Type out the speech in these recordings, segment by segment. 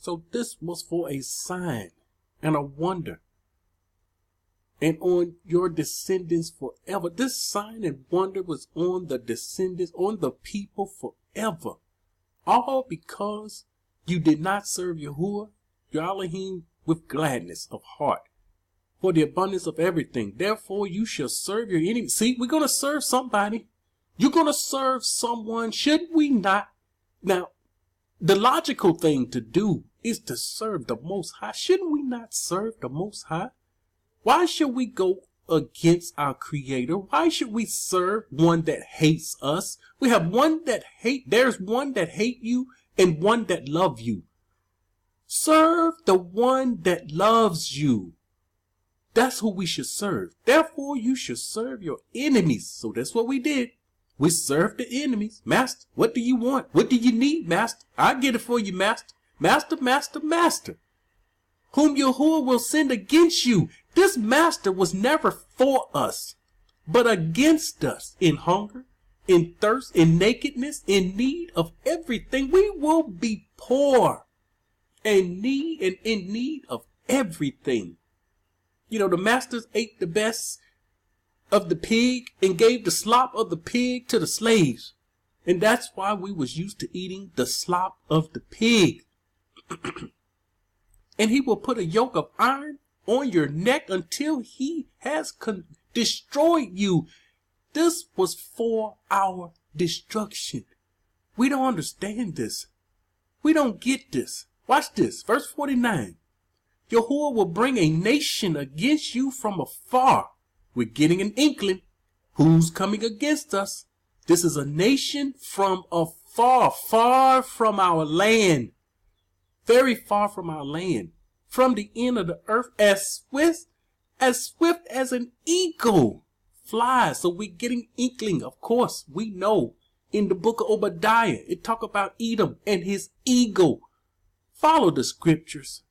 So this was for a sign and a wonder, and on your descendants forever. This sign and wonder was on the descendants, on the people forever. All because you did not serve Yahuwah, your Elohim, with gladness of heart, for the abundance of everything. Therefore you shall serve your enemy. See, we're going to serve somebody. You're going to serve someone. Should we not? Now, the logical thing to do is to serve the Most High. Shouldn't we not serve the Most High? Why should we go against our Creator? Why should we serve one that hates us? We have one that there's one that hate you and one that love you. Serve the one that loves you. That's who we should serve. Therefore, you should serve your enemies. So that's what we did. We served the enemies. Master, what do you want? What do you need, Master? I'll get it for you, Master. Master, Master, Master. Whom Yahuwah will send against you. This Master was never for us, but against us. In hunger, in thirst, in nakedness, in need of everything. We will be poor and in need of everything. You know, the masters ate the best of the pig and gave the slop of the pig to the slaves. And that's why we was used to eating the slop of the pig. And he will put a yoke of iron on your neck until he has destroyed you. This was for our destruction. We don't understand this. We don't get this. Watch this. Verse 49. Yahuwah will bring a nation against you from afar. We're getting an inkling. Who's coming against us? This is a nation from afar, far from our land. Very far from our land. From the end of the earth, as swift as an eagle flies. So we're getting inkling. Of course, we know in the book of Obadiah, it talk about Edom and his eagle. Follow the scriptures.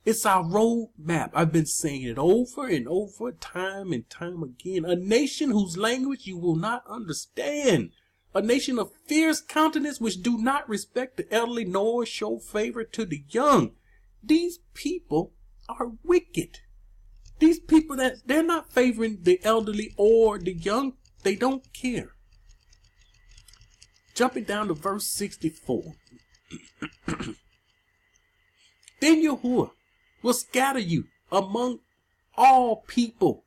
It's our road map. I've been saying it over and over, time and time again. A nation whose language you will not understand. A nation of fierce countenance which do not respect the elderly nor show favor to the young. These people are wicked. These people they're not favoring the elderly or the young. They don't care. Jumping down to verse 64. Then Yahuwah will scatter you among all people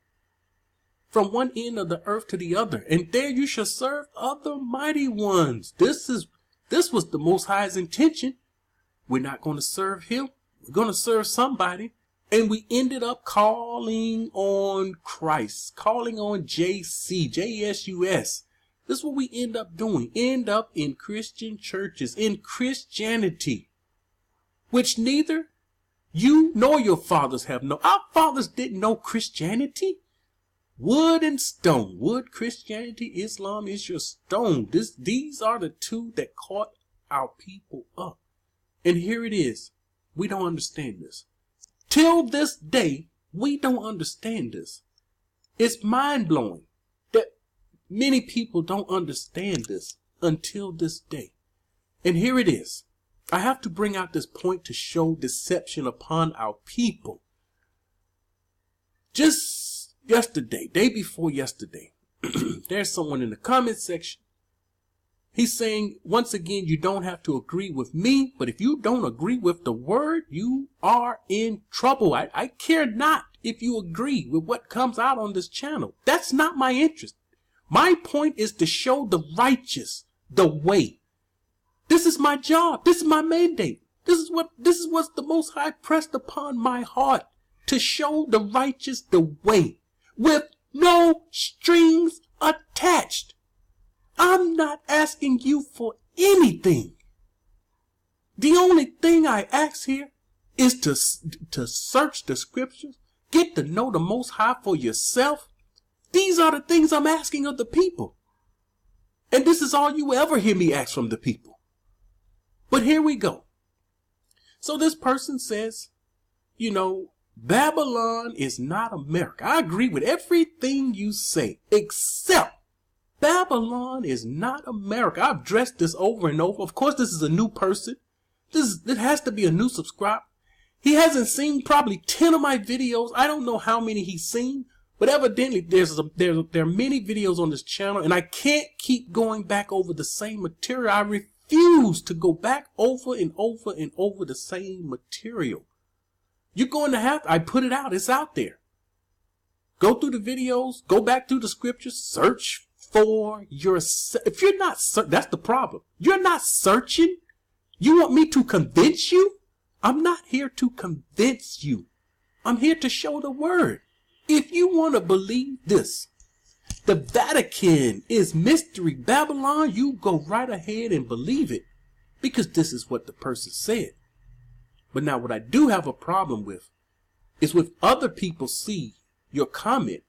from one end of the earth to the other, and there you shall serve other mighty ones. This was the Most High's intention. We're not going to serve him. We're going to serve somebody. And we ended up calling on Christ, calling on JCJSUS. This is what we end up doing. End up in Christian churches, in Christianity, which neither you nor your fathers have known. Our fathers didn't know Christianity. Wood and stone. Wood, Christianity, Islam is your stone. These are the two that caught our people up. And here it is. We don't understand this. Till this day, we don't understand this. It's mind-blowing that many people don't understand this until this day. And here it is. I have to bring out this point to show deception upon our people. Just yesterday, day before yesterday, there's someone in the comment section. He's saying, once again, you don't have to agree with me, but if you don't agree with the word, you are in trouble. I care not if you agree with what comes out on this channel. That's not my interest. My point is to show the righteous the way. This is my job. This is my mandate. This is what's the Most High pressed upon my heart, to show the righteous the way with no strings attached. I'm not asking you for anything. The only thing I ask here is to search the scriptures, get to know the Most High for yourself. These are the things I'm asking of the people. And this is all you ever hear me ask from the people. But here we go. So this person says, Babylon is not America. I agree with everything you say, except Babylon is not America. I've addressed this over and over. Of course, this is a new person. It has to be a new subscriber. He hasn't seen probably 10 of my videos. I don't know how many he's seen, but evidently there are many videos on this channel, and I can't keep going back over the same material. I refuse to go back over and over and over the same material. You're going to have to, I put it out. It's out there. Go through the videos, go back through the scriptures, search for yourself. If you're not, that's the problem. You're not searching. You want me to convince you? I'm not here to convince you. I'm here to show the word. If you want to believe this, the Vatican is Mystery Babylon, you go right ahead and believe it, because this is what the person said. But now what I do have a problem with is with other people see your comment,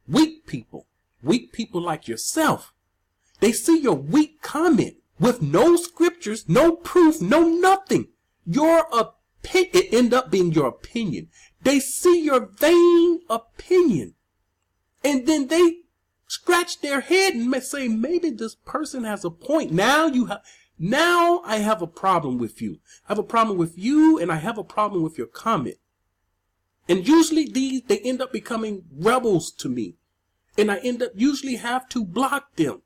weak people like yourself, they see your weak comment with no scriptures, no proof, no nothing. Your opinion, it end up being your opinion. They see your vain opinion, and then they scratch their head and say, maybe this person has a point. Now I have a problem with you. I have a problem with you, and I have a problem with your comment. And usually they end up becoming rebels to me, and I usually have to block them.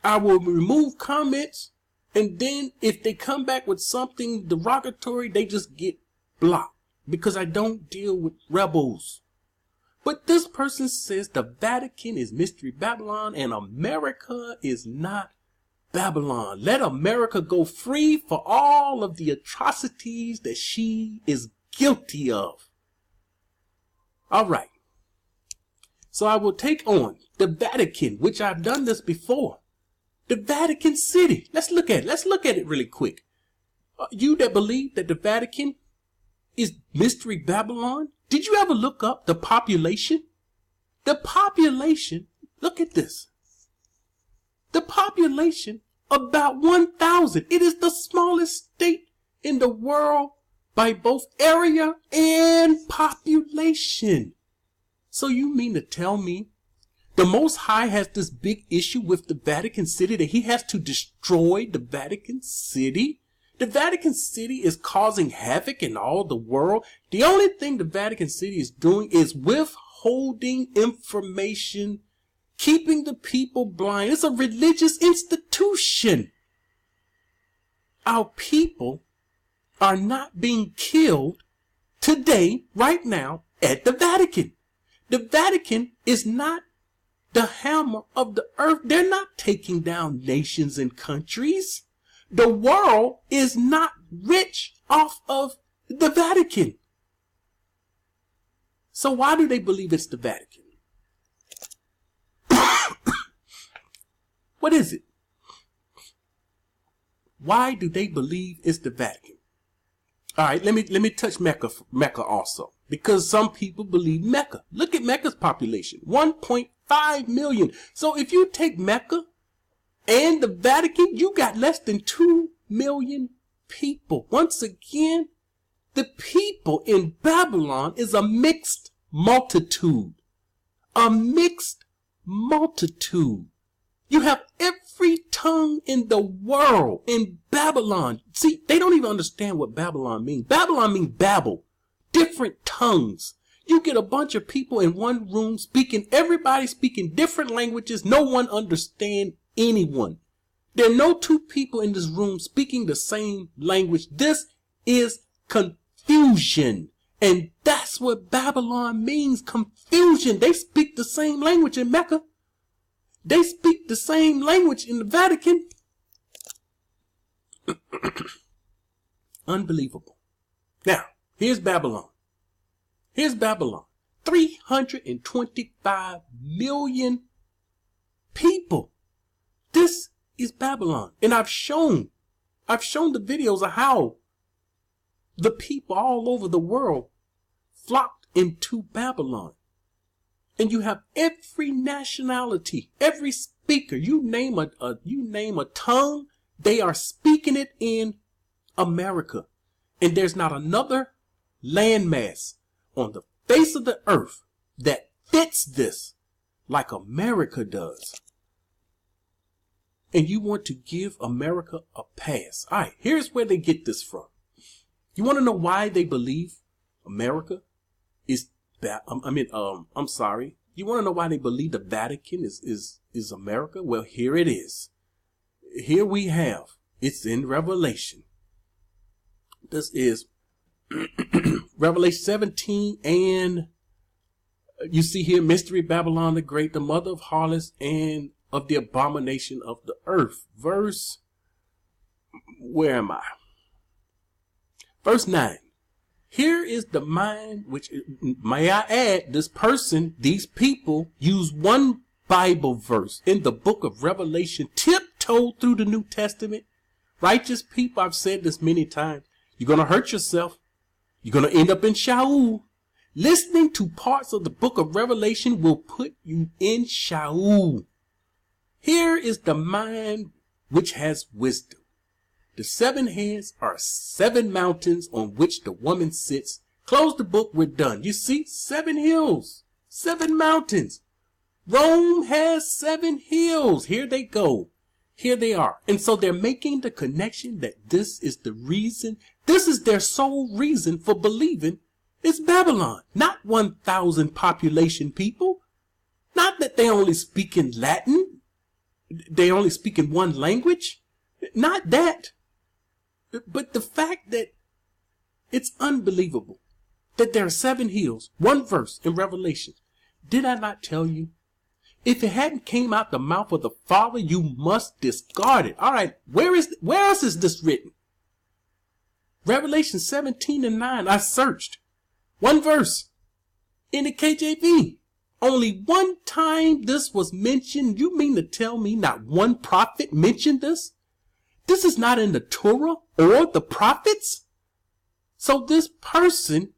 I will remove comments, and then if they come back with something derogatory, they just get blocked, because I don't deal with rebels. But this person says the Vatican is Mystery Babylon and America is not Babylon. Let America go free for all of the atrocities that she is guilty of. All right. So I will take on the Vatican, which I've done this before. The Vatican City. Let's look at it. Let's look at it really quick. You that believe that the Vatican is Mystery Babylon, did you ever look up the population? The population, look at this. The population, about 1,000. It is the smallest state in the world by both area and population. So you mean to tell me the Most High has this big issue with the Vatican City that he has to destroy the Vatican City? The Vatican City is causing havoc in all the world. The only thing the Vatican City is doing is withholding information, keeping the people blind. It's a religious institution. Our people are not being killed today, right now, at the Vatican. The Vatican is not the hammer of the earth. They're not taking down nations and countries. The world is not rich off of the Vatican. So why do they believe it's the Vatican? What is it? Why do they believe it's the Vatican? All right, let me touch Mecca also, because some people believe Mecca. Look at Mecca's population, 1.5 million. So if you take Mecca and the Vatican, you got less than 2 million people. Once again, the people in Babylon is a mixed multitude. A mixed multitude. You have every tongue in the world in Babylon. See, they don't even understand what Babylon means. Babylon means Babel. Different tongues. You get a bunch of people in one room speaking, everybody speaking different languages. No one understands anyone. There are no two people in this room speaking the same language. This is confusion. And that's what Babylon means, confusion. They speak the same language in Mecca. They speak the same language in the Vatican. Unbelievable. Now, here's Babylon. Here's Babylon. 325 million people. This is Babylon. And I've shown the videos of how the people all over the world flocked into Babylon. And you have every nationality, every speaker. You name a tongue, they are speaking it in America. And there's not another landmass on the face of the earth that fits this like America does. and you want to give America a pass. All right, here's where they get this from. You want to know why they believe America is that? I'm sorry. You want to know why they believe the Vatican is America? Well, here it is. Here we have. It's in Revelation. This is Revelation 17, and you see here, Mystery Babylon the Great, the mother of harlots and of the abomination of the earth. Verse, where am I? Verse 9. Here is the mind, which, may I add, this person, these people use one Bible verse in the book of Revelation, tiptoed through the New Testament. Righteous people, I've said this many times. You're going to hurt yourself. You're going to end up in Shaul. Listening to parts of the book of Revelation will put you in Shaul. Here is the mind which has wisdom. The 7 heads are 7 mountains on which the woman sits. Close the book, we're done. You see, 7 hills, 7 mountains. Rome has 7 hills. Here they go. Here they are. And so they're making the connection that this is the reason, this is their sole reason for believing it's Babylon. Not 1,000 population people. Not that they only speak in Latin. They only speak in one language. Not that. But the fact that it's unbelievable that there are 7 hills, 1 verse in Revelation. Did I not tell you? If it hadn't came out the mouth of the Father, you must discard it. All right, where else is this written? Revelation 17 and 9, I searched. 1 verse in the KJV. Only 1 time this was mentioned. You mean to tell me not 1 prophet mentioned this? This is not in the Torah or the prophets. So this person,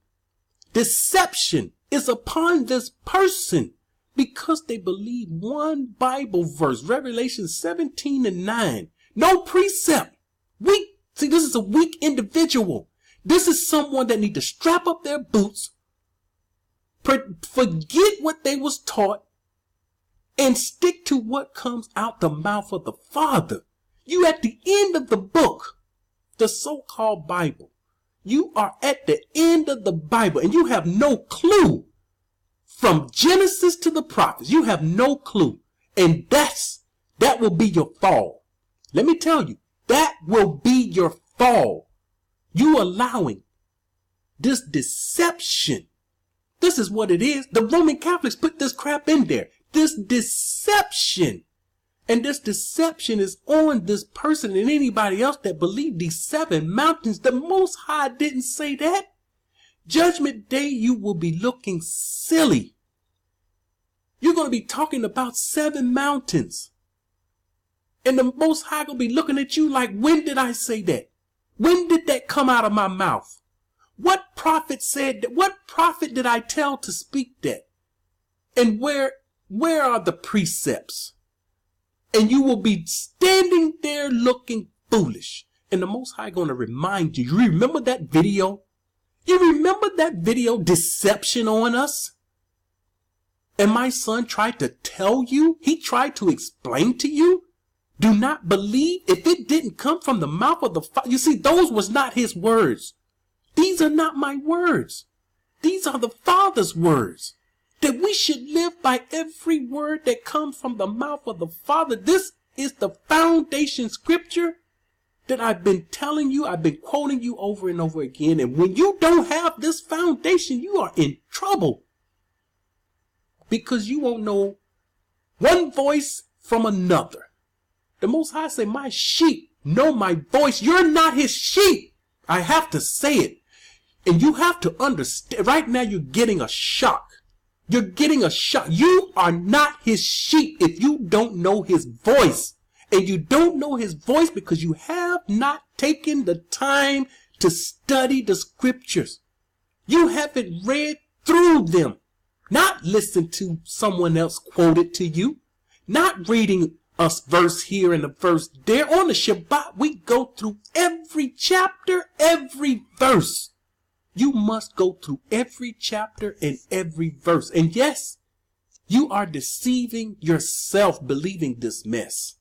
deception is upon this person because they believe 1 Bible verse, Revelation 17 and 9. No precept. Weak. See, this is a weak individual. This is someone that need to strap up their boots, forget what they was taught, and stick to what comes out the mouth of the Father. You at the end of the book, the so-called Bible. You are at the end of the Bible, and you have no clue. From Genesis to the prophets, you have no clue. And that will be your fall. Let me tell you, that will be your fall. You allowing this deception. This is what it is. The Roman Catholics put this crap in there. This deception. And this deception is on this person and anybody else that believe these 7 mountains. The Most High didn't say that. Judgment Day, you will be looking silly. You're going to be talking about 7 mountains. And the Most High going to be looking at you like, when did I say that? When did that come out of my mouth? What prophet said that? What prophet did I tell to speak that? And where are the precepts? And you will be standing there looking foolish. And the Most High going to remind you. You remember that video? You remember that video, Deception on Us? And my son tried to tell you, he tried to explain to you, do not believe if it didn't come from the mouth of the Father. You see, those was not his words. These are not my words. These are the Father's words. That we should live by every word that comes from the mouth of the Father. This is the foundation scripture that I've been telling you. I've been quoting you over and over again. And when you don't have this foundation, you are in trouble. Because you won't know one voice from another. The Most High say, my sheep know my voice. You're not his sheep. I have to say it. And you have to understand. Right now you're getting a shock. You're getting a shock. You are not his sheep if you don't know his voice. And you don't know his voice because you have not taken the time to study the scriptures. You haven't read through them. Not listen to someone else quote it to you. Not reading a verse here and a verse there. On the Shabbat, we go through every chapter, every verse. You must go through every chapter and every verse. And yes, you are deceiving yourself believing this mess.